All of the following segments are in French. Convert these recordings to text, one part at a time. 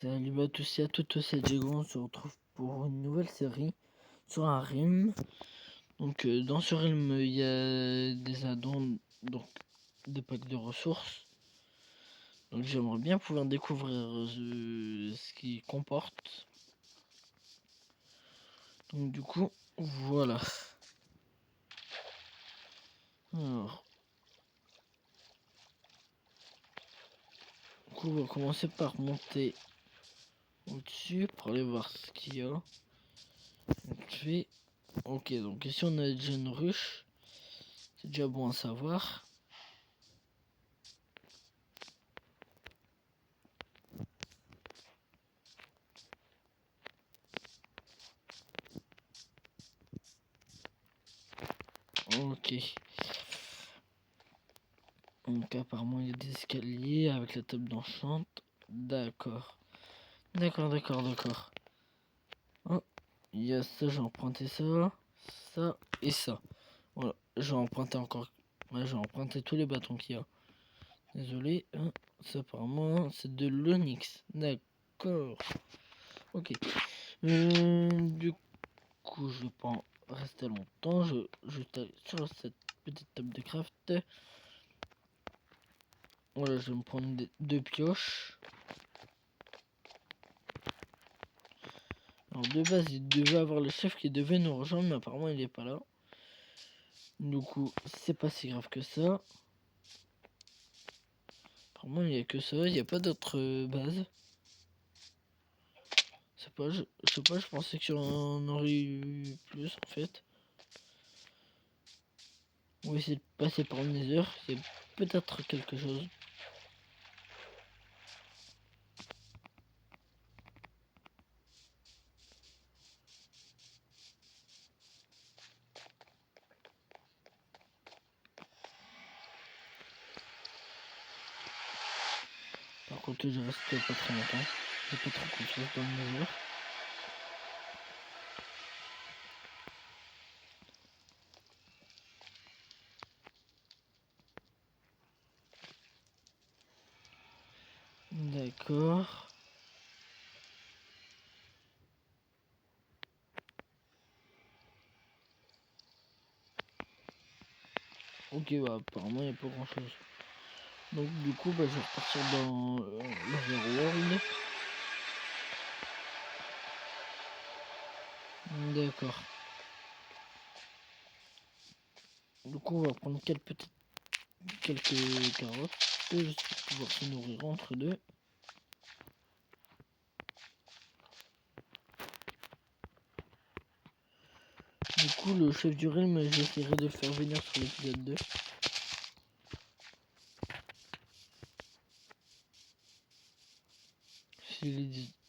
Salut à tous et à toutes, c'est Diego, on se retrouve pour une nouvelle série sur un RIM. Donc dans ce RIM, il y a des addons, donc des packs de ressources. Donc j'aimerais bien pouvoir découvrir ce qu'il comporte. Donc du coup, voilà. Alors, du coup, on va commencer par monter au-dessus pour aller voir ce qu'il y a. Ok, donc ici on a déjà une ruche. C'est déjà bon à savoir. Ok. Donc apparemment il y a des escaliers avec la table d'enchant. D'accord. D'accord. Oh, il y a ça, j'ai emprunté ça, ça et ça. Voilà, j'ai emprunté encore. Ouais, j'ai emprunté tous les bâtons qu'il y a. Désolé, hein, ça apparemment c'est de l'onyx. D'accord. Ok. Du coup, je vais pas en rester longtemps. Je vais aller sur cette petite table de craft. Voilà, je vais me prendre deux pioches. Alors de base, il devait avoir le chef qui devait nous rejoindre, mais apparemment il est pas là. Du coup, c'est pas si grave que ça. Apparemment il n'y a que ça, il n'y a pas d'autres bases. C'est pas, je sais pas, je pensais qu'il y en aurait eu plus en fait. On va essayer de passer par le Nether, c'est peut-être quelque chose. Par contre, je reste pas très longtemps. J'ai pas trop confiance dans le Nether. D'accord. Ok, bah apparemment il n'y a pas grand chose. Donc du coup, bah, je vais repartir dans l'Overworld. D'accord. Du coup, on va prendre quelques carottes, juste pour pouvoir se nourrir entre deux. Du coup, le chef du realm, j'essaierai de le faire venir sur l'épisode 2.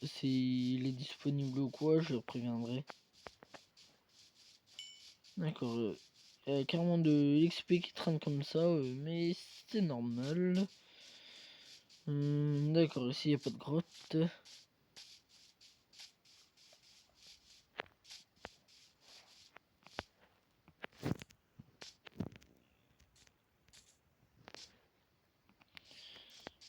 S'il est disponible ou quoi, je le préviendrai. D'accord. Il y a carrément de l'XP qui traîne comme ça, mais c'est normal. D'accord, ici il n'y a pas de grotte.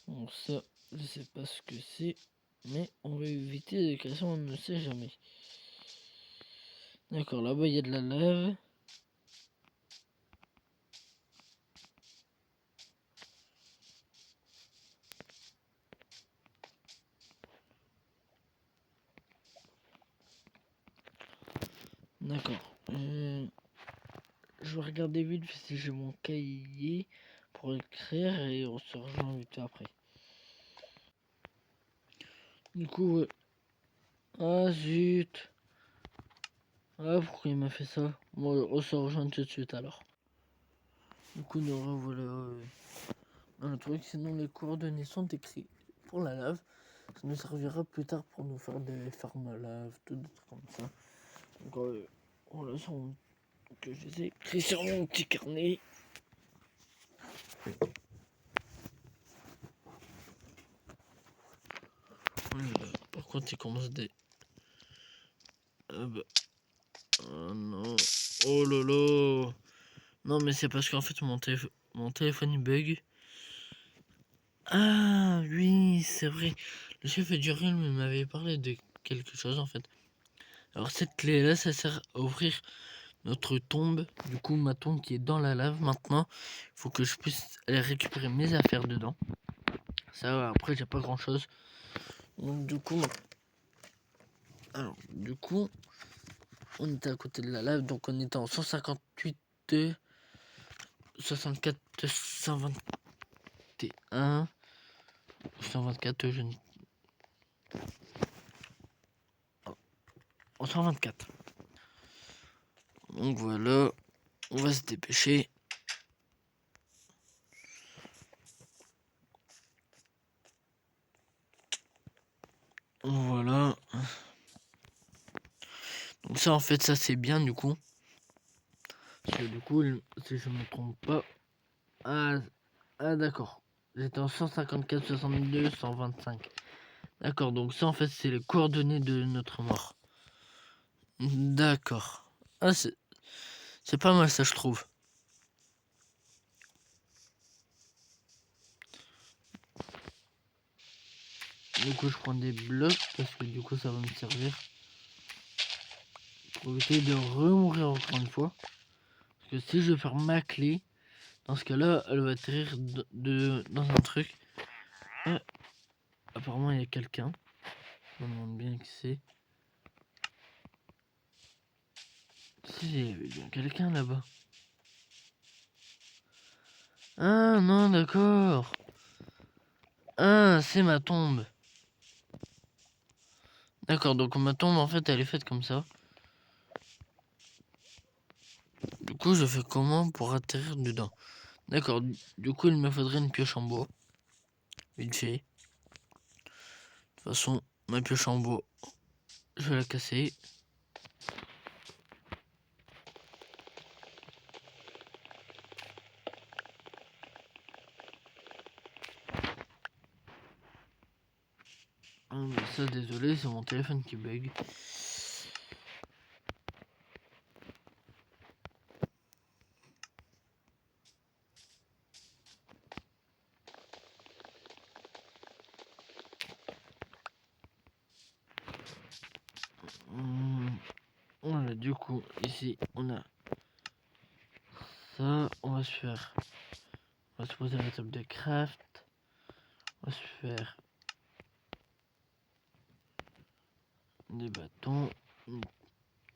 Bon, ça, je sais pas ce que c'est, mais on va éviter car ça on ne sait jamais. D'accord, là-bas il y a de la lave. D'accord. Je vais regarder vite si j'ai mon cahier pour écrire et on se rejoint vite après. Du coup, ouais. Ah zut. Ah, pourquoi il m'a fait ça? Bon, on se rejoint tout de suite alors. Du coup, nous revoilà dans le truc. Sinon, les coordonnées sont écrites pour la lave. Ça nous servira plus tard pour nous faire des fermes à lave, tout des trucs comme ça. Donc, voilà, que je les ai écrits sur mon petit carnet. Par contre, il commence des. Ah bah. Oh non. Oh lolo. Non, mais c'est parce qu'en fait, mon téléphone il bug. Ah oui, c'est vrai. Le chef du rythme m'avait parlé de quelque chose en fait. Alors cette clé là, ça sert à ouvrir notre tombe. Du coup, ma tombe qui est dans la lave maintenant, il faut que je puisse aller récupérer mes affaires dedans. Ça, après, j'ai pas grand chose. Donc, du coup, on était à côté de la lave, donc on était en 158, 64, 121, 124, je ne... En 124. Donc voilà, on va se dépêcher. Voilà. Donc ça, en fait, ça c'est bien du coup. Parce que du coup, si je me trompe pas... Ah d'accord. J'étais en 154, 62, 125. D'accord, donc ça en fait c'est les coordonnées de notre mort. D'accord. Ah c'est pas mal ça je trouve. Du coup je prends des blocs parce que du coup ça va me servir. Pour éviter de remourir encore une fois. Parce que si je vais faire ma clé, dans ce cas là elle va atterrir dans un truc. Ah, apparemment il y a quelqu'un. Je me demande bien qui c'est. Si il y avait bien quelqu'un là-bas. Ah non d'accord. Ah c'est ma tombe. D'accord, donc ma tombe en fait elle est faite comme ça. Du coup je fais comment pour atterrir dedans? D'accord, du coup il me faudrait une pioche en bois. Vite fait. De toute façon, ma pioche en bois, je vais la casser. Ah, mais ça désolé, c'est mon téléphone qui bug. Voilà, du coup, ici, on a ça. On va se poser à la table de craft. On va se faire des bâtons.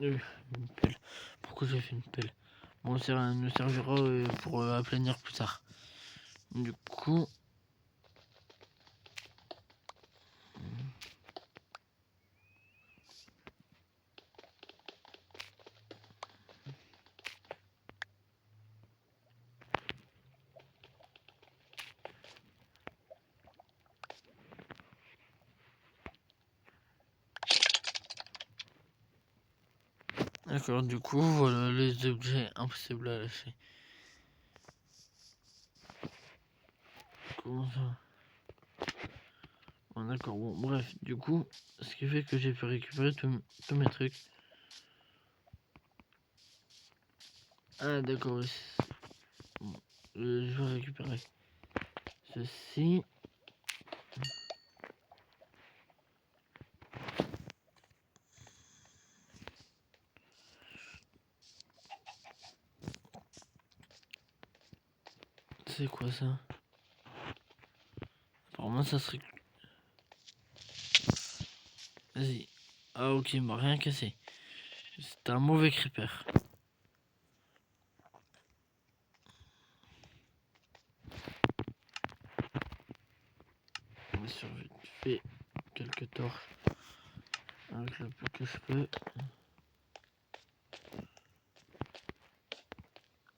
Une pelle. Pourquoi j'ai fait une pelle? Bon, ça nous servira pour aplanir plus tard. Du coup... D'accord, du coup, voilà les objets impossibles à lâcher. Comment ça? Bon, d'accord, bon, bref, du coup, ce qui fait que j'ai pu récupérer tous mes trucs. Ah, d'accord, bon, je vais récupérer ceci. C'est quoi ça? Apparemment, ça serait... Vas-y. Ah, ok, il m'a rien cassé. C'est un mauvais creeper. On va sur vite fait quelques torches avec le peu que je peux.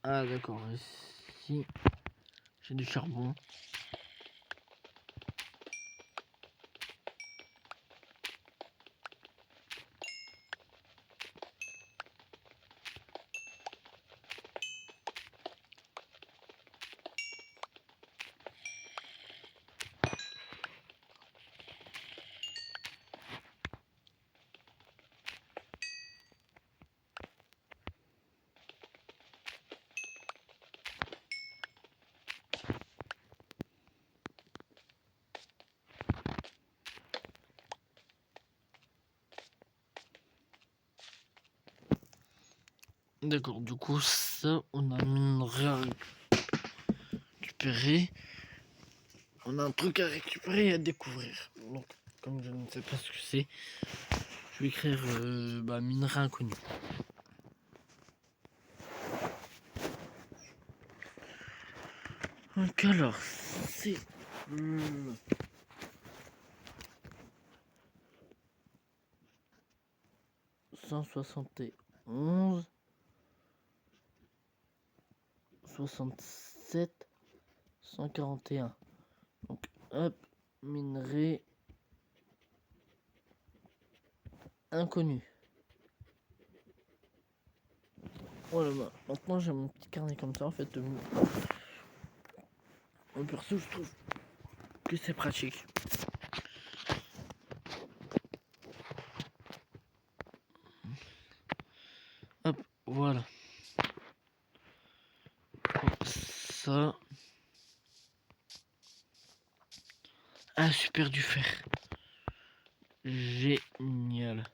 Ah, d'accord, ici, j'ai du charbon. D'accord, du coup, ça, on a minerai à récupérer. On a un truc à récupérer et à découvrir. Donc, comme je ne sais pas ce que c'est, je vais écrire minerai inconnu. Donc alors, c'est... 171, 67, 141. Donc hop, minerai inconnu. Voilà, maintenant j'ai mon petit carnet comme ça en fait. En perso, je trouve que c'est pratique. Hop, voilà. Ça. Ah, super du fer. Génial.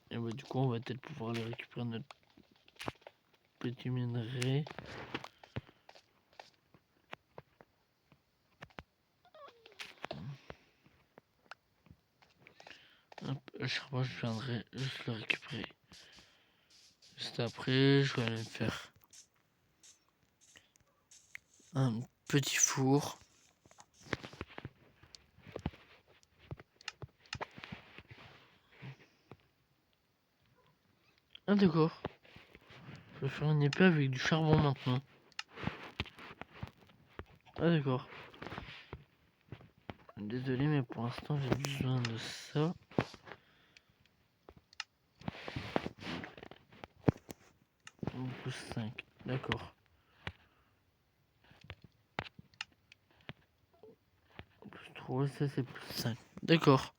Et bah, du coup, on va peut-être pouvoir aller récupérer notre petit minerai. Hop, à chaque fois, je viendrai juste le récupérer. Juste après, je vais aller faire un petit four. Ah d'accord. Je vais faire une épée avec du charbon maintenant. Ah d'accord. Désolé, mais pour l'instant j'ai besoin de ça. Plus 5. D'accord. Plus 3, ça c'est plus 5. D'accord.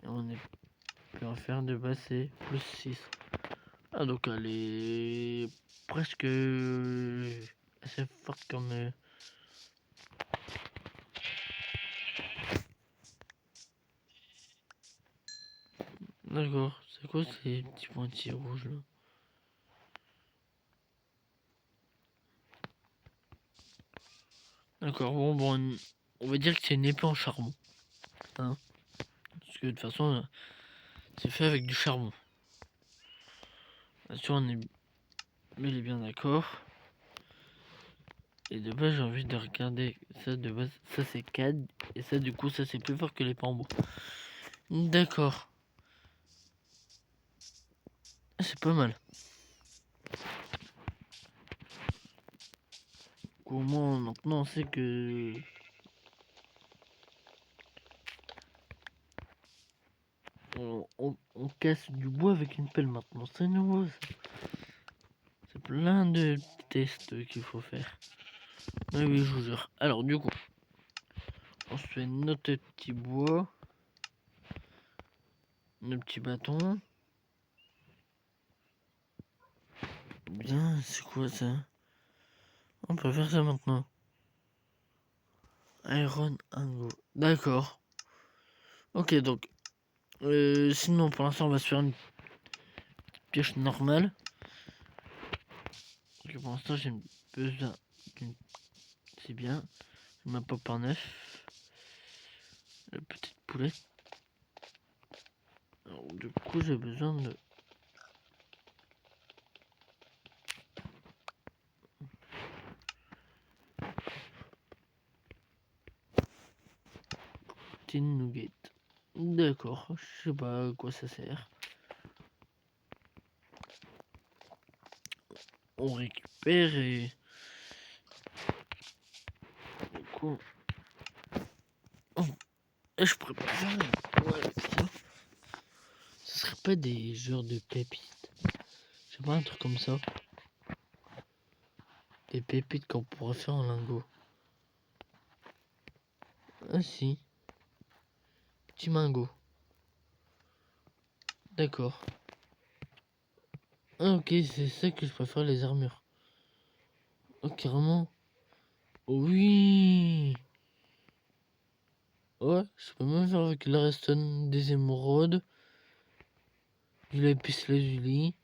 Et on est plus en faire de base, c'est plus 6. Ah donc elle est presque assez forte comme... D'accord, c'est quoi ces petits pointillés rouges là? D'accord, bon, on va dire que c'est une épée en charbon. Hein, parce que de toute façon, c'est fait avec du charbon. Là-dessus, on est bel et bien d'accord. Et de base, j'ai envie de regarder ça. De base, ça c'est CAD. Et ça, du coup, ça c'est plus fort que les en bois. D'accord. C'est pas mal. Au moins, maintenant, on sait que... On casse du bois avec une pelle maintenant. C'est nouveau, ça. C'est plein de tests qu'il faut faire. Oui, je vous jure. Alors, du coup, on se fait notre petit bois. Nos petits bâtons. Bien, c'est quoi ça? On peut faire ça maintenant. Iron Ango. D'accord. Ok, donc. Sinon, pour l'instant, on va se faire une pioche normale. Donc, pour l'instant, j'ai besoin d'une. C'est bien. Ma pop en neuf. La petite poulette. Alors, du coup, j'ai besoin de. Tin Nugget. D'accord, je sais pas à quoi ça sert. On récupère et... Du coup... Oh, et je prépare ça. Ouais, ça. Ce serait pas des genres de pépites. Je sais pas, un truc comme ça. Des pépites qu'on pourrait faire en lingot. Ah si. Petit mango. D'accord. Ah ok, c'est ça que je préfère, les armures. Oh carrément. Oh, oui. Ouais, je peux même faire avec la redstone, des émeraudes, du lapis lazuli.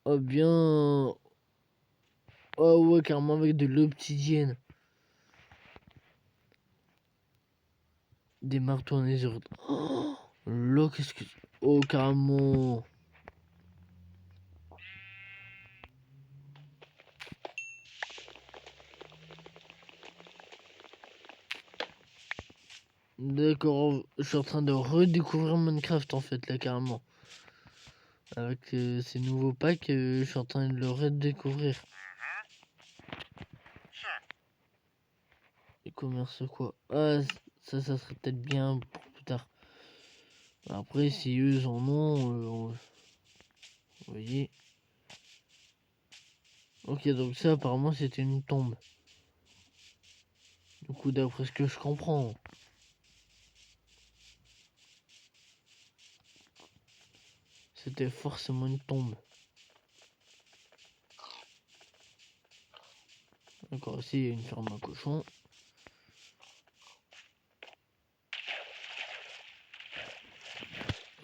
Oh bien. Oh ouais, carrément avec de l'obsidienne. Des marteaux en azur. Oh là, qu'est-ce que... Oh, carrément. D'accord, je suis en train de redécouvrir Minecraft en fait, là, carrément. Avec ces nouveaux packs, je suis en train de le redécouvrir. Et commerce quoi? Ah, ça serait peut-être bien pour plus tard. Après, si eux en ont, vous voyez. Ok, donc ça, apparemment, c'était une tombe. Du coup, d'après ce que je comprends, c'était forcément une tombe. D'accord, ici, il y a une ferme à cochons.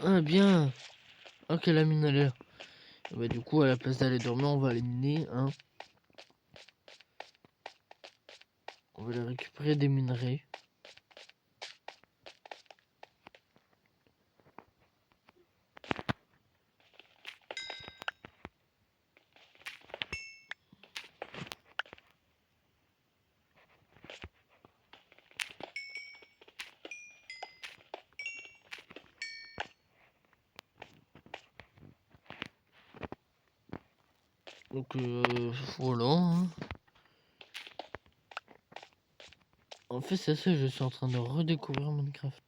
Ah, bien. Ok, la mine a l'air. Bah, du coup, à la place d'aller dormir, on va aller miner, hein. On va aller récupérer des minerais. Donc, voilà, hein. En fait, c'est ça, je suis en train de redécouvrir Minecraft.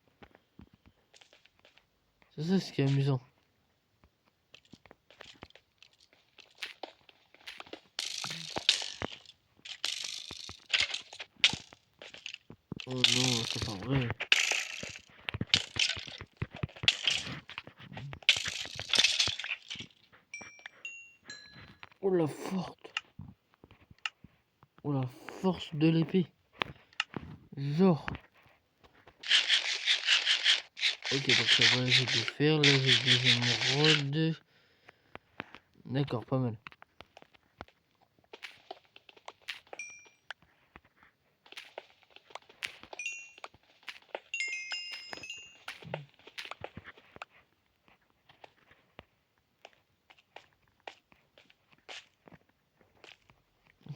C'est ça ce qui est amusant. Oh non, c'est pas vrai. Oh la forte. Oh la force de l'épée. Genre. Ok, donc là, voilà, j'ai dû faire. Là, j'ai des émeraudes. D'accord, pas mal.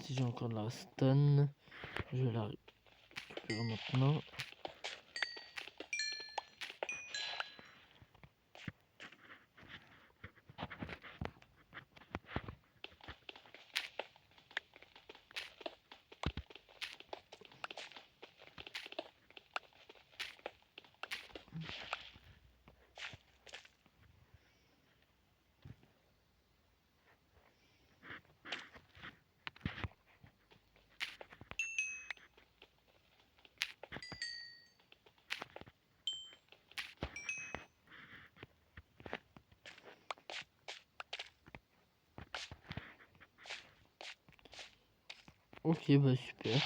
Si j'ai encore de la stone, je vais la récupérer maintenant. Ok, bah super.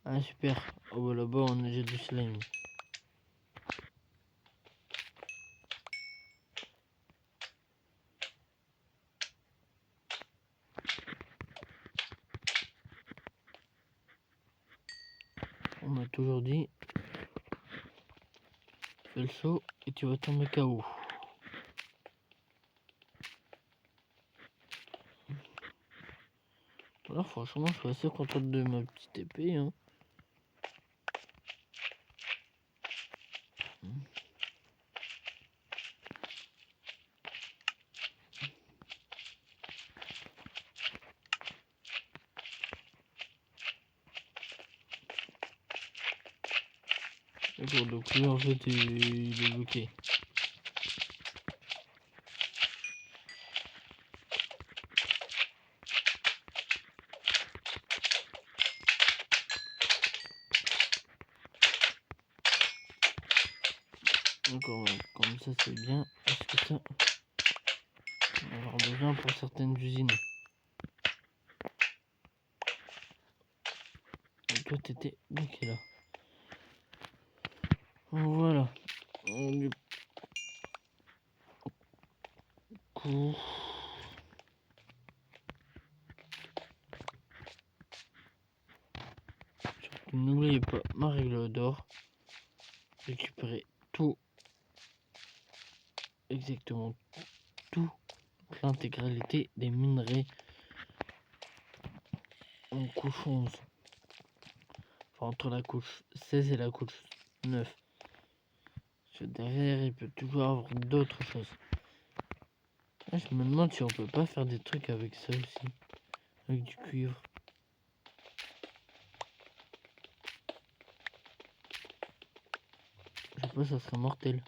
Ah super. Oh bah là-bas on a déjà du slime. On m'a toujours dit, fais le saut et tu vas tomber KO. Là franchement je suis assez content de ma petite épée, hein. D'accord, donc lui en fait il est bloqué. D'accord, comme ça c'est bien. Parce que ça, on va avoir besoin pour certaines usines. Et toi t'étais bloqué là. Voilà. Du coup... N'oubliez pas ma règle d'or. Récupérer tout, exactement tout, l'intégralité des minerais en couche 11. Enfin, entre la couche 16 et la couche 9. Parce que derrière, il peut toujours avoir d'autres choses. Là, je me demande si on peut pas faire des trucs avec ça aussi. Avec du cuivre. Je sais pas, ça serait mortel.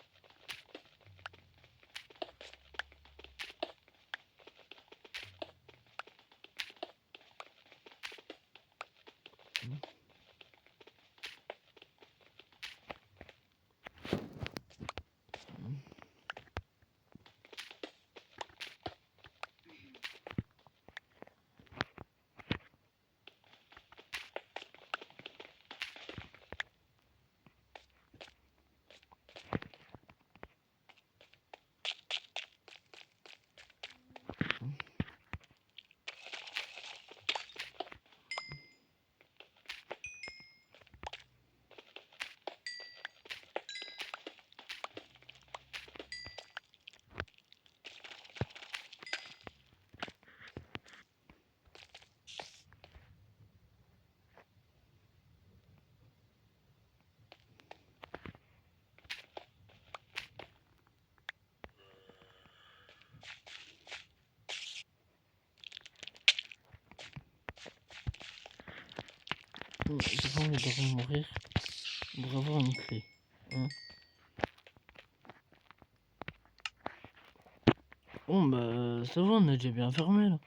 J'ai pas envie de mourir pour avoir une clé. Hein. Bon bah ça va, on a déjà bien fermé là.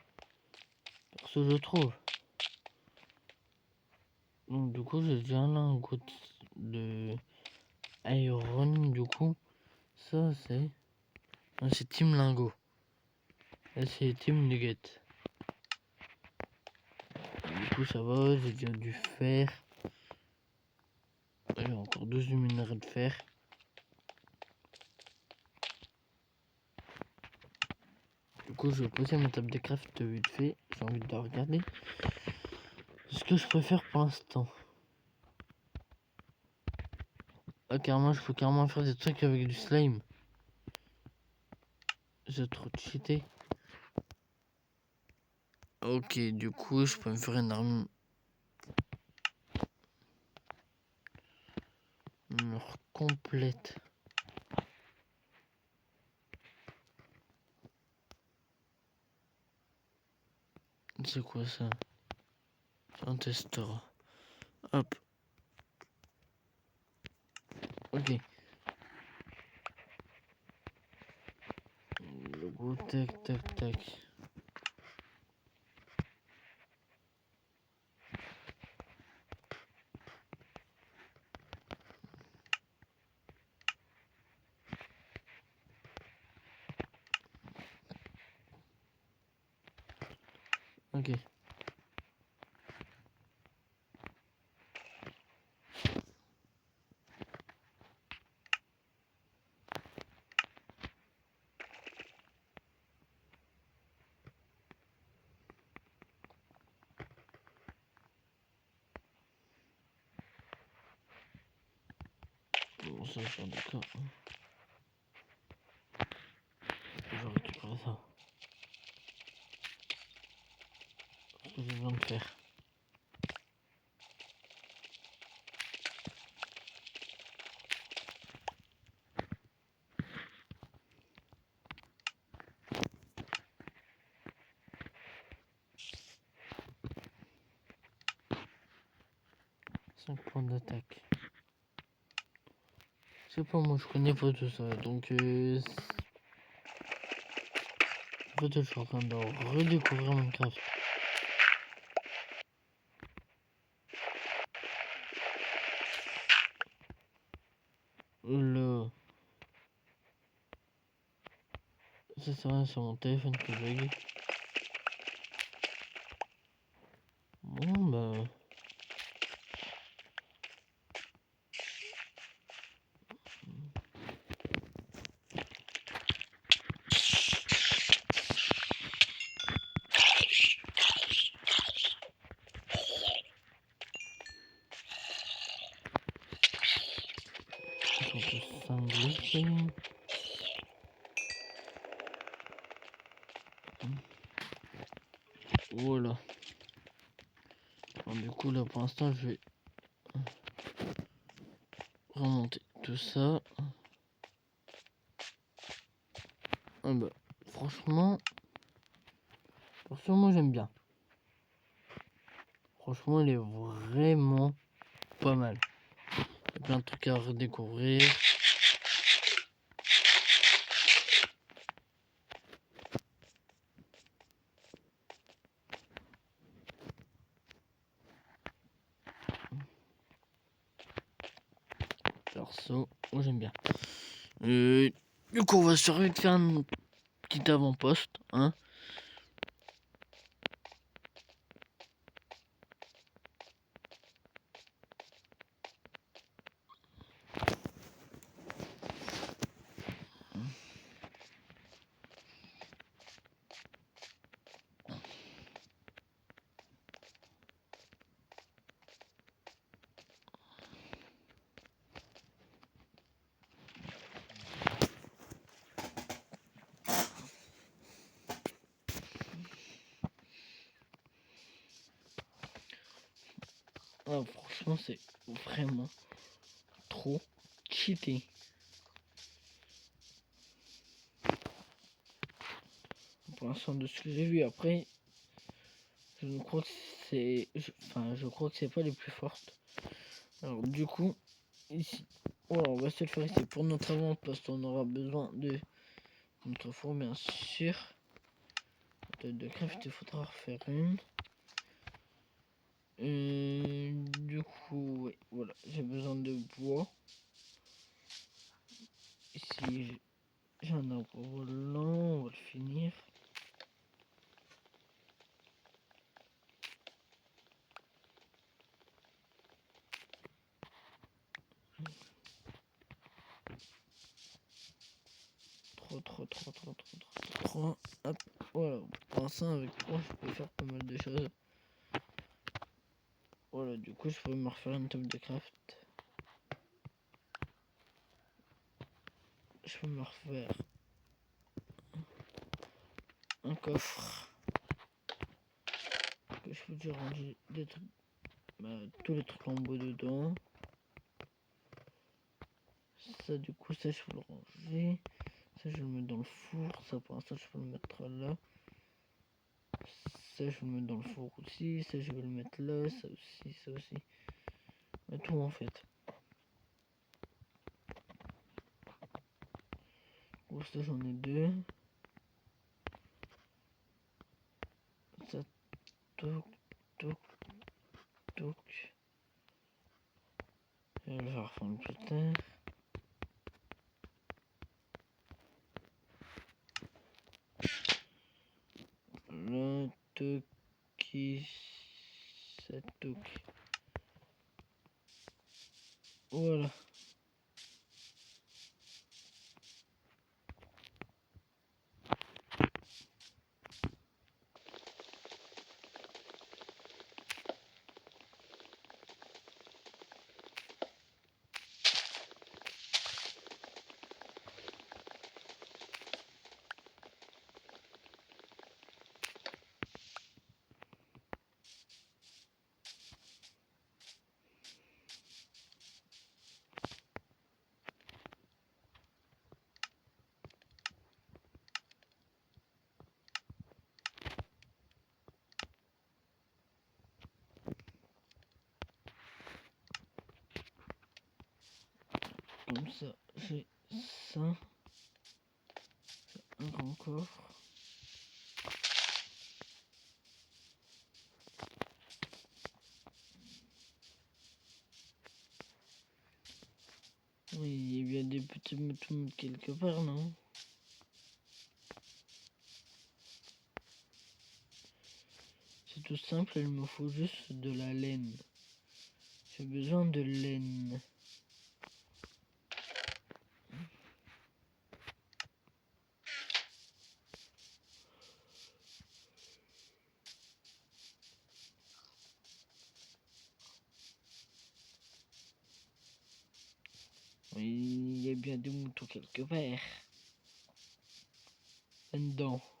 Perso je trouve. Donc du coup j'ai déjà un lingot de iron du coup. Ça c'est... Ah, c'est Team Lingot. Là c'est Team Nugget. Du coup ça va, j'ai déjà du fer. J'ai encore 12 minerais de fer. Du coup je vais poser ma table de craft vite fait. J'ai envie de regarder ce que je peux faire pour l'instant. Ah carrément, je peux carrément faire des trucs avec du slime. J'ai trop cheaté. Ok, du coup je peux me faire une arme complète. C'est quoi ça? C'est un testeur. Hop. Ok. Le goût, tac, tac, tac. Ok. Bon, ça, je suis d'accord. Je vais récupérer ça. Parce que j'ai besoin de faire. Cinq points d'attaque. C'est pas moi, je connais pas tout ça. Donc, en fait, je suis en train de redécouvrir Minecraft. Le... Ça c'est rien sur mon téléphone que je bug. Bon bah... On peut s'engloutir. Voilà. Alors, du coup là pour l'instant je vais remonter tout ça. Ah bah franchement moi j'aime bien. Franchement il est vraiment pas mal. Il y a plein de trucs à redécouvrir. Perso, moi j'aime bien. Du coup on va se faire un petit avant-poste, hein. Ah, franchement c'est vraiment trop cheaté. Pour l'instant de ce que j'ai vu, après je ne crois que c'est... je crois que c'est pas les plus fortes. Alors du coup, ici, voilà, on va se le faire ici pour notre avant parce qu'on aura besoin de notre four bien sûr. De craft, il faudra refaire une. Du coup, ouais, voilà, j'ai besoin de bois. Ici, j'ai un arbre volant, on va le finir. Trois. Hop, voilà, pour l'instant avec 3 je peux faire pas mal de choses. Voilà, du coup je peux me refaire une table de craft. Je peux me refaire un coffre que je peux déjà ranger des trucs, tous les trucs en bois dedans. Ça du coup ça je peux le ranger. Ça je le mets dans le four. Ça pour l'instant je peux le mettre là. Ça je le mets dans le four aussi. Ça je vais le mettre là. Ça aussi, ça aussi. Et tout en fait. Bon, ça j'en ai 2. Ça toc toc toc. Et je vais refondre plus tard. Là toki. Ça toc. Voilà. Comme ça, j'ai ça. Un grand coffre. Oui, il y a bien des petits moutons quelque part, non? tout simple, il me faut juste de la laine. J'ai besoin de laine. Oui, il y a bien des moutons quelque part. Là-dedans.